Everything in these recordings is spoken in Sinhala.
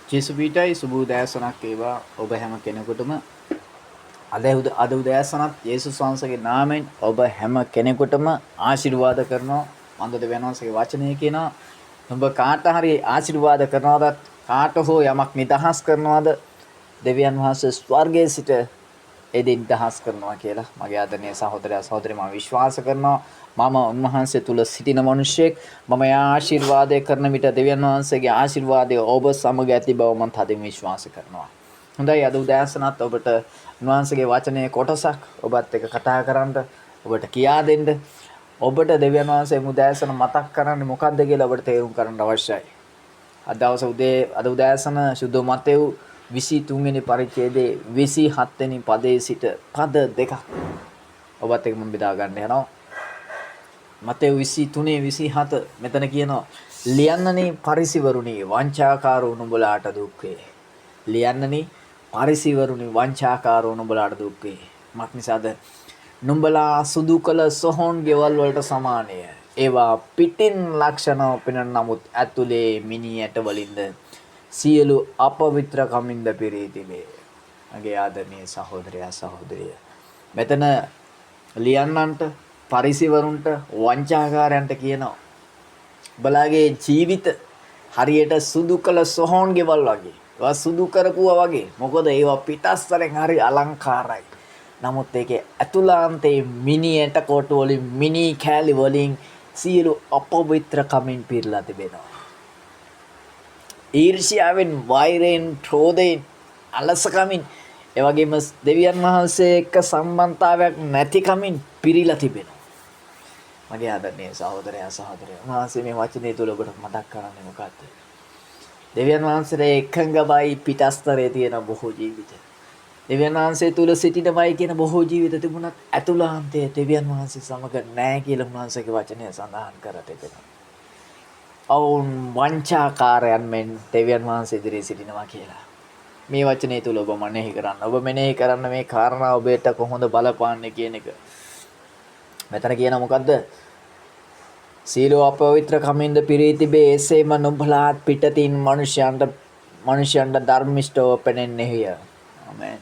ජේසුපීටයි සුබ උදෑසනක් වේවා ඔබ හැම කෙනෙකුටම අද උදෑසනත් යේසුස් වහන්සේගේ නාමයෙන් ඔබ හැම කෙනෙකුටම ආශිර්වාද කරනවා. මන්ද දෙවියන් වහන්සේගේ වචනය කියනවා ඔබ කාට හරි ආශිර්වාද කරනවද කාට හෝ යමක් නිදහස් කරනවද දෙවියන් වහන්සේ ස්වර්ගයේ සිට එදින් නිදහස් කරනවා කියලා මගේ ආදරණීය සහෝදරයා සහෝදරිය මම විශ්වාස කරනවා. මම උන්වහන්සේ තුල සිටින මිනිසෙක්. මම ආශිර්වාදය කරන විට දෙවියන් වහන්සේගේ ආශිර්වාදය ඔබ සමග ඇති බව මම තදින් විශ්වාස කරනවා. හොඳයි අද උදෑසනත් ඔබට උන්වහන්සේගේ වචනයේ කොටසක් ඔබත් එක්ක කතා කරන්න ඔබට කියා දෙන්න ඔබට දෙවියන් වහන්සේ උදෑසන මතක් කරන්නේ මොකක්ද කියලා ඔබට තේරුම් ගන්න අවශ්‍යයි. අද උදෑසන සුදු මතෙව් 23 වෙනි පරිච්ඡේදයේ 27 වෙනි පදයේ සිට පද දෙකක් ඔබත් එක්ක මම බෙදා ගන්න යනවා. මතෙව් 23:27 මෙතන කියනවා ලියන්නනි පරිසිවරුනි වංචාකාරෝ නුඹලාට දුක් වේ. ලියන්නනි පරිසිවරුනි වංචාකාරෝ නුඹලාට දුක් වේ. මක් නිසාද? නුඹලා සුදු කළ සොහොන් ගෙවල් වලට සමානය. ඒවා පිටින් ලක්ෂණ පෙනෙන නමුත් ඇතුලේ මිනි ඇට වලින්ද සියලු අපවිත්‍ර කමින්ද පිරී තිබේ. මගේ ආදරණීය සහෝදරයා සහෝදරිය. මෙතන ලියන්නන්ට පරිසිවරුන්ට වංචාකාරයන්ට කියනවා බලාගේ ජීවිත හරියට සුදු කළ සොහොන් ගෙවල් වගේ. ඒවා සුදු කරපුවා වගේ. මොකද ඒවා පිටස්තරෙන් හරි අලංකාරයි. නමුත් ඒකේ ඇතුළාන්තයේ මිනි ඇට කොටු වලින් මිනි කෑලි වලින් සියලු අපවිත්‍ර කමින් පිරලා තිබෙනවා. ඊර්ෂ්‍යාවෙන් වෛරයෙන් ක්‍රෝධයෙන් අලසකමින් එවැගේම දෙවියන් වහන්සේ එක්ක සම්බන්ධතාවයක් නැති කමින් පිරීලා තිබෙනවා. මගේ ආදරණීය සහෝදරයා සහෝදරිය. උන්වහන්සේ මේ වචනේ තුල ඔබට මතක් කරන්නේ මොකක්ද? දෙවියන් වහන්සේට එකඟවයි පිටස්තරයේ තියෙන බොහෝ ජීවිත. දෙවියන් වහන්සේ තුල සිටිනවයි කියන බොහෝ ජීවිත තිබුණත් ඇතුළාන්තයේ දෙවියන් වහන්සේ සමග නැහැ කියලා උන්වහන්සේගේ වචනය සඳහන් කර තිබෙනවා. ඔවුන් වංචාකාරයන් මෙන් දෙවියන් වහන්සේ ඉදිරියේ සිටිනවා කියලා. මේ වචනේ තුල ඔබ මෙනෙහි කරන්න. ඔබ මෙනෙහි කරන්න මේ කාරණා ඔබට කොහොමද බලපාන්නේ කියන එක. මෙතන කියන මොකද්ද? සීලෝ අපවිත්‍ර කමින්ද පිරී තිබේ එසේම නුඹලාත් පිටතින් මනුෂ්‍යයන්ට ධර්මිෂ්ඨව පෙනෙන්නේය. ආමෙන්.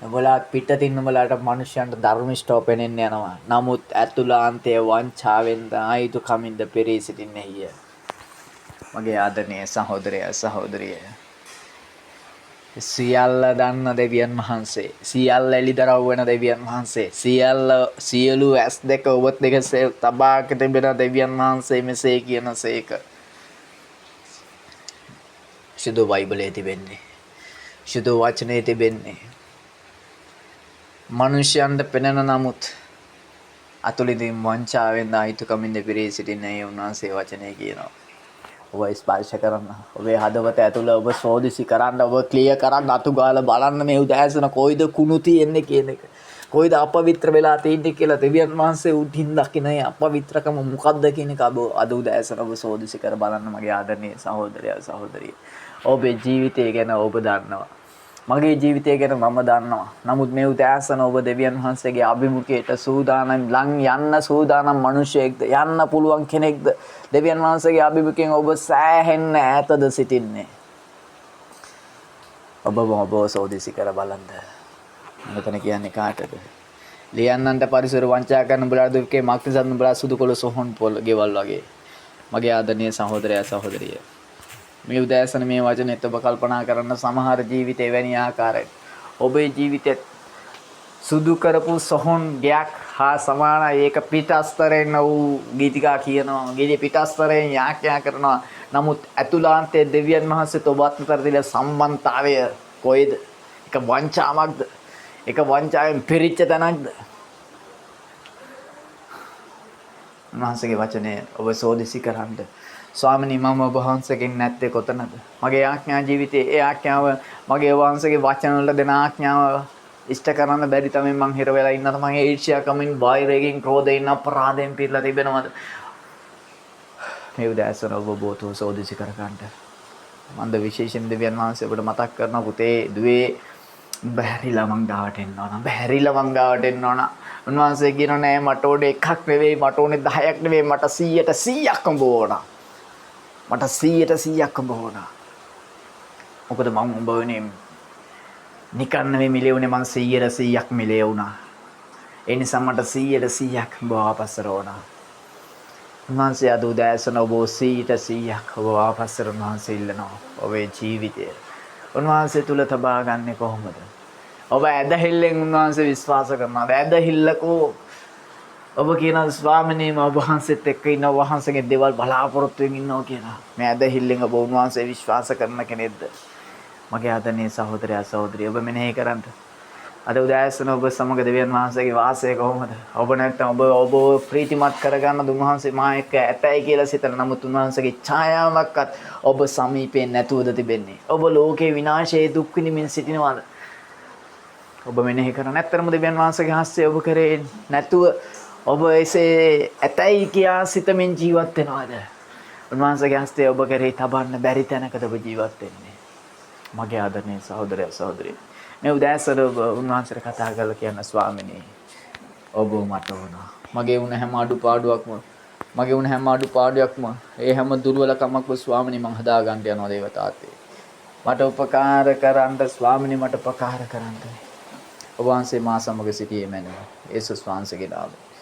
නුඹලාත් පිටතින් නුඹලාට මනුෂ්‍යයන්ට ධර්මිෂ්ඨව පෙනෙන්න යනවා. නමුත් ඇතුළාන්තයේ වංචාවෙන් ආයුධ කමින්ද පිරී සිටින්නේය. මගේ ආදරණීය සහෝදරයා සහෝදරිය. සියල්ල දන්න දෙවියන් වහන්සේ, සියල්ල එළිදරව් වෙන දෙවියන් වහන්සේ, සියලු ඇස් දෙක ඔබත් දෙක තබා තිබෙන දෙවියන් වහන්සේ මෙසේ කියනසේක. සුදු බයිබලයේ තිබෙන්නේ, සුදු වචනේ තිබෙන්නේ. මනුෂ්‍යයන්ට පෙනෙන නමුත් අතුලින් වංචාවෙන් ආයුධකමින් පිරී සිටින ඒ උන්වහන්සේ වචනේ කියනවා. ඔබ ස්පර්ශ කරන්න, ඔබේ හදවත ඇතුළ ඔබ සෝදිසි කරන්න, ඔබ ක්ලියර් කරන්න, අතු ගාලා බලන්න මේ උදෑසන කොයිද කුණු තියෙන්නේ කියන එක. කොයිද අපවිත්‍ර වෙලා තියෙන්නේ කියලා දෙවියන් වහන්සේ උඩින් දකින අපවිත්‍රකම මොකක්ද කියන එක අද උදෑසන ඔබ සෝදිසි කර බලන්න මගේ ආදරණීය සහෝදරයා සහෝදරිය. ඔබේ ජීවිතය ගැන ඔබ දන්නවා. මගේ ජීවිතය ගැන මම දන්නවා. නමුත් මේ උදෑසන ඔබ දෙවියන් වහන්සේගේ අභිමුඛයට සූදානම් යන්න සූදානම් මිනිසෙක්ද යන්න පුළුවන් කෙනෙක්ද? දෙවියන් වහන්සේගේ අභිමුඛයෙන් ඔබ සෑහෙන්න ඈතද සිටින්නේ? ඔබ සෝදිසි කර බලන්න. මෙතන කියන්නේ කාටද? ලියන්නන්ට පරිසර වංචා කරන උඹලා දුකේ මක්නිසත් උඹලා සුදු කොළ සොහොන් පොල් ගෙවල් වගේ. මගේ ආදරණීය සහෝදරයා සහෝදරිය. මේ උදෑසන මේ වචනේත් ඔබ කල්පනා කරන්න සමහර ජීවිතේ වැනි ආකාරයෙන් ඔබේ ජීවිතෙත් සුදු කරපු සොහොන් ගයක් හා සමානයි. ඒක පිටස්තරෙන් වූ ගීතිකා කියනවා. ගීති පිටස්තරෙන් යාඥා කරනවා. නමුත් ඇතුළාන්තයේ දෙවියන් වහන්සේත් ඔබත් අතර තියෙන සම්බන්ධතාවය කොයිද? ඒක වංචාවක්ද? ඒක වංචාවෙන් පිරිච්ච තැනක්ද? උන්වහන්සේගේ වචනේ ඔබ සෝදිසි කරන්න. ස්වාමිනී මම ඔබ වහන්සේගෙන් නැත්තේ කොතනද? මගේ ආඥා ජීවිතයේ ඒ ආඥාව මගේ වහන්සේගේ වචන වලට දෙන ආඥාව ඉෂ්ට කරන්න බැරි තමයි මං හිර වෙලා ඉන්නත. මගේ ඊර්ෂ්‍යාකමින් වෛරයෙන් ක්‍රෝධයෙන් අපරාධයෙන් පිරලා තිබෙනවද? මේ උදෑසන ඔබ බොතෝ සෝදිසි කර ගන්නට මන්ද විශේෂයෙන් දෙවියන් වහන්සේ ඔබට මතක් කරනවා පුතේ දුවේ බැහැරිලා මං ගාවට එන්න ඕන. බැහැරිලා මං ගාවට එන්න ඕන. උන්වහන්සේ කියනවා නෑ මට ඕනේ එකක් නෙවෙයි මට ඕනේ 10ක් නෙවෙයි මට 100ට 100ක් උඹ ඕන. මට 100ට 100ක් උඹ ඕන. මොකද මම උඹ වෙනේ නිකන් නෙමෙයි මිලේ උනේ මං 100%ක් මිලේ වුණා. ඒ නිසා මට 100%ක් උඹ ආපස්සට ඕනා. උන්වහන්සේ අද උදෑසන ඔබ 100%ක් ඔබ ආපස්සට උන්වහන්සේ ඉල්ලනවා. ඔබේ ජීවිතය උන්වහන්සේ තුල තබා ගන්නේ කොහොමද? ඔබ ඇදහිල්ලෙන් උන්වහන්සේ විශ්වාස කරනවා. ඇදහිල්ලකෝ ඔබ කියනවා ස්වාමිනේ මම වහන්සේත් එක්ක ඉන්නවා වහන්සේගේ දේවල් බලාපොරොත්තුෙන් ඉන්නවා කියලා. මේ ඇදහිල්ලෙන් ඔබ උන්වහන්සේ විශ්වාස කරන කෙනෙක්ද? මගේ ආදරණීය සහෝදරයා සහෝදරිය ඔබ මෙනෙහි කරන්න. අද උදෑසන ඔබ සමග දෙවියන් වහන්සේගේ වාසය කොහොමද? ඔබ නැත්තම් ඔබ ප්‍රීතිමත් කරගන්න උන්වහන්සේ මා එක්ක ඇතයි කියලා සිතන නමුත් උන්වහන්සේගේ ඡායාවක්වත් ඔබ සමීපේ නැතුවද තිබෙන්නේ? ඔබ ලෝකේ විනාශයේ දුක් විඳින්මින් සිටිනවාද? ඔබ මෙනෙහි කරන ඇත්තරම දෙවියන් වහන්සේගේ හස්තය ඔබ කරේ නැතුව ඔබ එසේ ඇතයි කියා සිතමින් ජීවත් වෙනවද? උන්වහන්සේගේ හස්තය ඔබ කරේ තබන්න බැරි තැනකද ඔබ ජීවත් වෙන්නේ? මගේ ආදරණීය සහෝදරයා සහෝදරිය මේ උදෑසන ඔබ උන්වහන්සේට කතා කරලා කියන්න ස්වාමිනේ ඔබ මට වුණා. මගේ වුණ හැම අඩුපාඩුවක්ම ඒ හැම දුර්වලකමක්ම ස්වාමිනේ මං හදා ගන්න යනවා දේව තාත්තේ. මට උපකාර කරන්න ස්වාමිනේ මට උපකාර කරන්න. ඔබ වහන්සේ මා සමග සිටියේ මැනව. යේසුස් වහන්සේගේ නාමයෙන්.